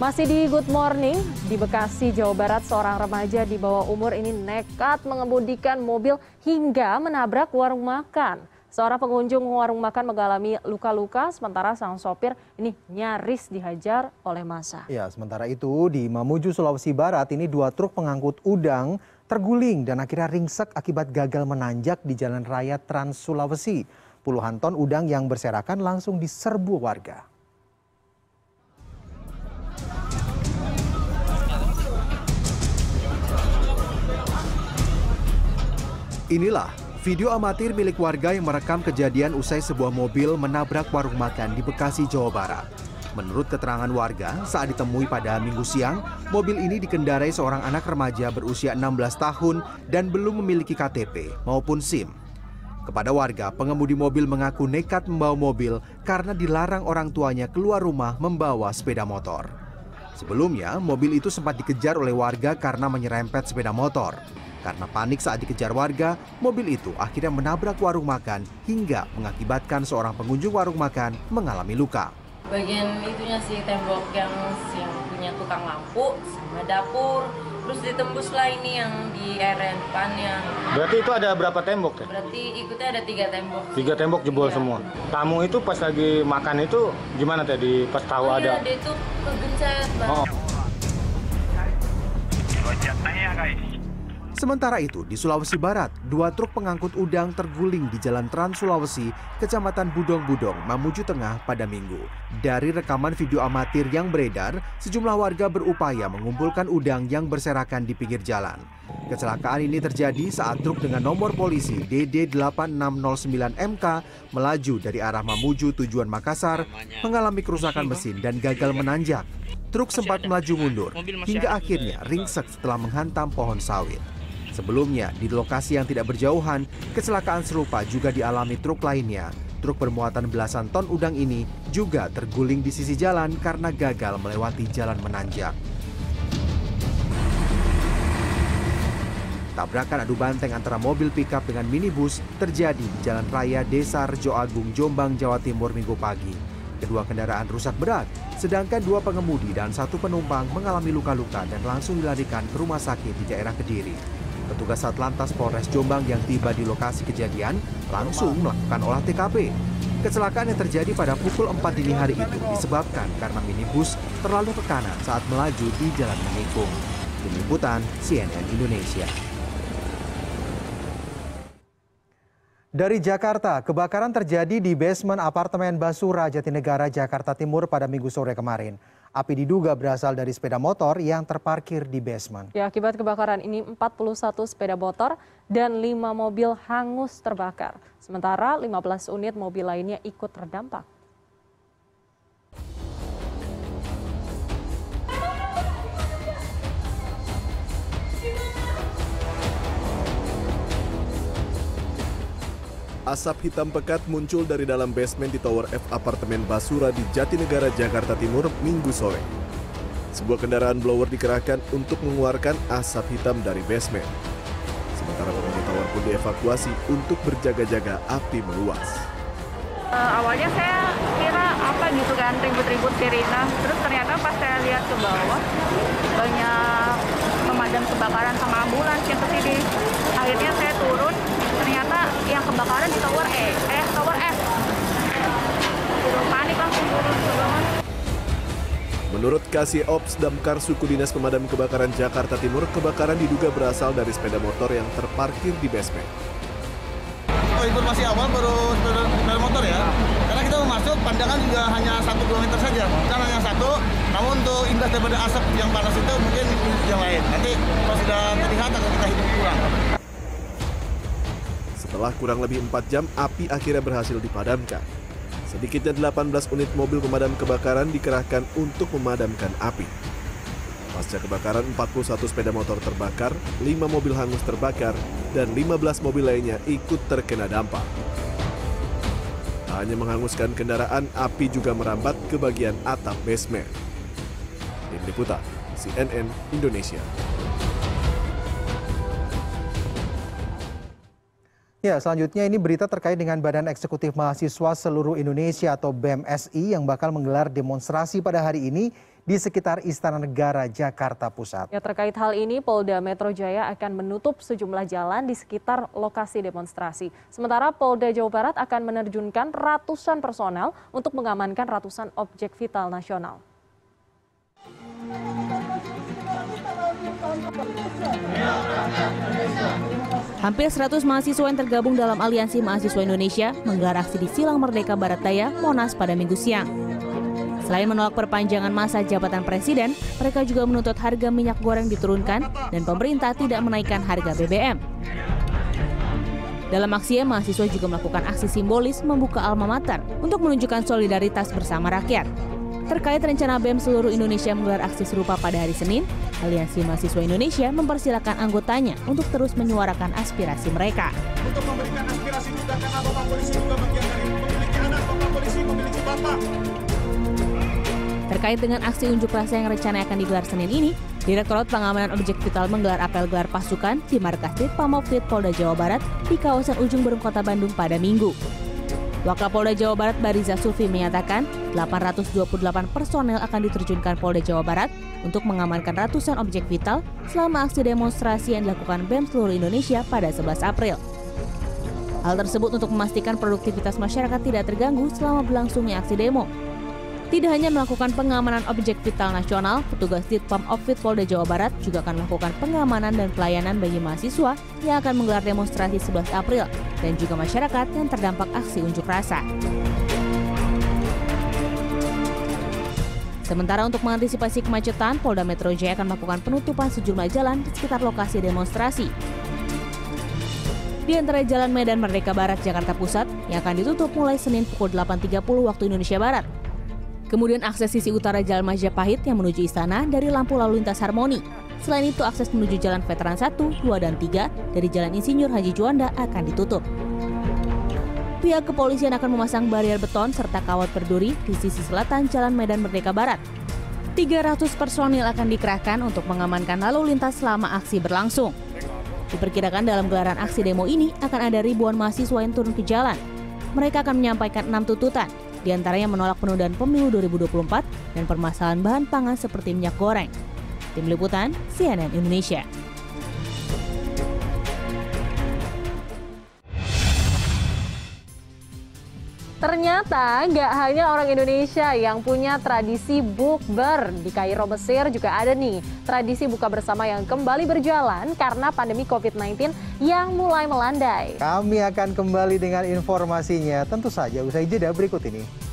Masih di Good Morning, di Bekasi, Jawa Barat, seorang remaja di bawah umur ini nekat mengemudikan mobil hingga menabrak warung makan. Seorang pengunjung warung makan mengalami luka-luka, sementara sang sopir ini nyaris dihajar oleh massa. Ya, sementara itu di Mamuju, Sulawesi Barat, ini dua truk pengangkut udang terguling dan akhirnya ringsek akibat gagal menanjak di Jalan Raya Trans Sulawesi. Puluhan ton udang yang berserakan langsung diserbu warga. Inilah video amatir milik warga yang merekam kejadian usai sebuah mobil menabrak warung makan di Bekasi, Jawa Barat. Menurut keterangan warga, saat ditemui pada Minggu siang, mobil ini dikendarai seorang anak remaja berusia 16 tahun dan belum memiliki KTP maupun SIM. Kepada warga, pengemudi mobil mengaku nekat membawa mobil karena dilarang orang tuanya keluar rumah membawa sepeda motor. Sebelumnya, mobil itu sempat dikejar oleh warga karena menyerempet sepeda motor. Karena panik saat dikejar warga, mobil itu akhirnya menabrak warung makan hingga mengakibatkan seorang pengunjung warung makan mengalami luka. Bagian itunya sih tembok yang punya tukang lampu sama dapur, terus ditembuslah ini yang di area depannya. Berarti itu ada berapa tembok ya? Berarti ikutnya ada 3 tembok. 3 tembok jebol semua. Kamu itu pas lagi makan itu gimana tadi pas tahu ada? Ada itu kegencet banget. Sementara itu, di Sulawesi Barat, 2 truk pengangkut udang terguling di Jalan Trans Sulawesi, Kecamatan Budong-Budong, Mamuju Tengah pada Minggu. Dari rekaman video amatir yang beredar, sejumlah warga berupaya mengumpulkan udang yang berserakan di pinggir jalan. Kecelakaan ini terjadi saat truk dengan nomor polisi DD8609MK melaju dari arah Mamuju tujuan Makassar, mengalami kerusakan mesin dan gagal menanjak. Truk sempat melaju mundur, hingga akhirnya ringsek setelah menghantam pohon sawit. Sebelumnya, di lokasi yang tidak berjauhan, kecelakaan serupa juga dialami truk lainnya. Truk bermuatan belasan ton udang ini juga terguling di sisi jalan karena gagal melewati jalan menanjak. Tabrakan adu banteng antara mobil pickup dengan minibus terjadi di Jalan Raya Desa Rejo Agung, Jombang, Jawa Timur Minggu pagi. Kedua kendaraan rusak berat, sedangkan 2 pengemudi dan 1 penumpang mengalami luka-luka dan langsung dilarikan ke rumah sakit di daerah Kediri. Petugas Satlantas Polres Jombang yang tiba di lokasi kejadian langsung melakukan olah TKP. Kecelakaan yang terjadi pada pukul 4 dini hari itu disebabkan karena minibus terlalu ke kanan saat melaju di jalan menikung. Tim Liputan CNN Indonesia. Dari Jakarta, kebakaran terjadi di basement apartemen Basura, Jatinegara, Jakarta Timur pada Minggu sore kemarin. Api diduga berasal dari sepeda motor yang terparkir di basement. Ya, akibat kebakaran ini 41 sepeda motor dan 5 mobil hangus terbakar. Sementara 15 unit mobil lainnya ikut terdampak. Asap hitam pekat muncul dari dalam basement di Tower F apartemen Basura di Jatinegara, Jakarta Timur, Minggu sore. Sebuah kendaraan blower dikerahkan untuk mengeluarkan asap hitam dari basement. Sementara penghuni tower pun dievakuasi untuk berjaga-jaga api meluas. Awalnya saya kira apa gitu kan, ribut-ribut sirine. Terus ternyata pas saya lihat ke bawah, banyak pemadam kebakaran sama ambulans yang kesini. Akhirnya saya turun, ternyata yang kebakaran di tower tower F. Panik langsung turun ke bawah. Menurut Kasih Ops Damkar Suku Dinas Pemadam Kebakaran Jakarta Timur, kebakaran diduga berasal dari sepeda motor yang terparkir di basement. Informasi awal baru sepeda motor ya, karena kita mau masuk pandangan juga hanya 1 kilometer saja, kan hanya 1, namun untuk imbas daripada asap yang panas itu mungkin yang lain. Nanti kalau sudah terlihat akan kita hitung ulang. Setelah kurang lebih 4 jam, api akhirnya berhasil dipadamkan. Sedikitnya 18 unit mobil pemadam kebakaran dikerahkan untuk memadamkan api. Pasca kebakaran, 41 sepeda motor terbakar, 5 mobil hangus terbakar, dan 15 mobil lainnya ikut terkena dampak. Tak hanya menghanguskan kendaraan, api juga merambat ke bagian atap basement. Tim Liputan, CNN Indonesia. Ya, selanjutnya ini berita terkait dengan Badan Eksekutif Mahasiswa Seluruh Indonesia atau BEMSI yang bakal menggelar demonstrasi pada hari ini di sekitar Istana Negara, Jakarta Pusat. Ya, terkait hal ini, Polda Metro Jaya akan menutup sejumlah jalan di sekitar lokasi demonstrasi. Sementara Polda Jawa Barat akan menerjunkan ratusan personel untuk mengamankan ratusan objek vital nasional. Hampir 100 mahasiswa yang tergabung dalam Aliansi Mahasiswa Indonesia menggelar aksi di Silang Merdeka Barat Daya, Monas pada Minggu siang. Selain menolak perpanjangan masa jabatan presiden, mereka juga menuntut harga minyak goreng diturunkan dan pemerintah tidak menaikkan harga BBM. Dalam aksinya, mahasiswa juga melakukan aksi simbolis membuka alma mater untuk menunjukkan solidaritas bersama rakyat. Terkait rencana BEM seluruh Indonesia menggelar aksi serupa pada hari Senin, Aliansi Mahasiswa Indonesia mempersilahkan anggotanya untuk terus menyuarakan aspirasi mereka. Untuk memberikan aspirasi juga karena Bapak Polisi juga bagian dari memiliki anak, Bapak Polisi memiliki Bapak. Terkait dengan aksi unjuk rasa yang rencananya akan digelar Senin ini, Direktorat Pengamanan Objek Vital menggelar apel gelar pasukan di markas Ditpamopvid Polda Jawa Barat di kawasan Ujung Berung, Kota Bandung pada Minggu. Wakapolda Jawa Barat Bariza Sulfi menyatakan 828 personel akan diterjunkan Polda Jawa Barat untuk mengamankan ratusan objek vital selama aksi demonstrasi yang dilakukan BEM seluruh Indonesia pada 11 April. Hal tersebut untuk memastikan produktivitas masyarakat tidak terganggu selama berlangsungnya aksi demo. Tidak hanya melakukan pengamanan objek vital nasional, petugas Ditpamopvid Polda Jawa Barat juga akan melakukan pengamanan dan pelayanan bagi mahasiswa yang akan menggelar demonstrasi 11 April dan juga masyarakat yang terdampak aksi unjuk rasa. Sementara untuk mengantisipasi kemacetan, Polda Metro Jaya akan melakukan penutupan sejumlah jalan di sekitar lokasi demonstrasi. Di antara Jalan Medan Merdeka Barat, Jakarta Pusat yang akan ditutup mulai Senin pukul 8.30 waktu Indonesia Barat. Kemudian akses sisi utara Jalan Majapahit yang menuju Istana dari lampu lalu lintas Harmoni. Selain itu akses menuju Jalan Veteran 1, 2, dan 3 dari Jalan Insinyur Haji Juanda akan ditutup. Pihak kepolisian akan memasang barier beton serta kawat berduri di sisi selatan Jalan Medan Merdeka Barat. 300 personil akan dikerahkan untuk mengamankan lalu lintas selama aksi berlangsung. Diperkirakan dalam gelaran aksi demo ini akan ada ribuan mahasiswa yang turun ke jalan. Mereka akan menyampaikan 6 tuntutan, di antaranya menolak penundaan pemilu 2024 dan permasalahan bahan pangan seperti minyak goreng. Tim Liputan, CNN Indonesia. Ternyata nggak hanya orang Indonesia yang punya tradisi bukber. Di Kairo, Mesir juga ada nih tradisi buka bersama yang kembali berjalan karena pandemi COVID-19 yang mulai melandai. Kami akan kembali dengan informasinya tentu saja usai jeda berikut ini.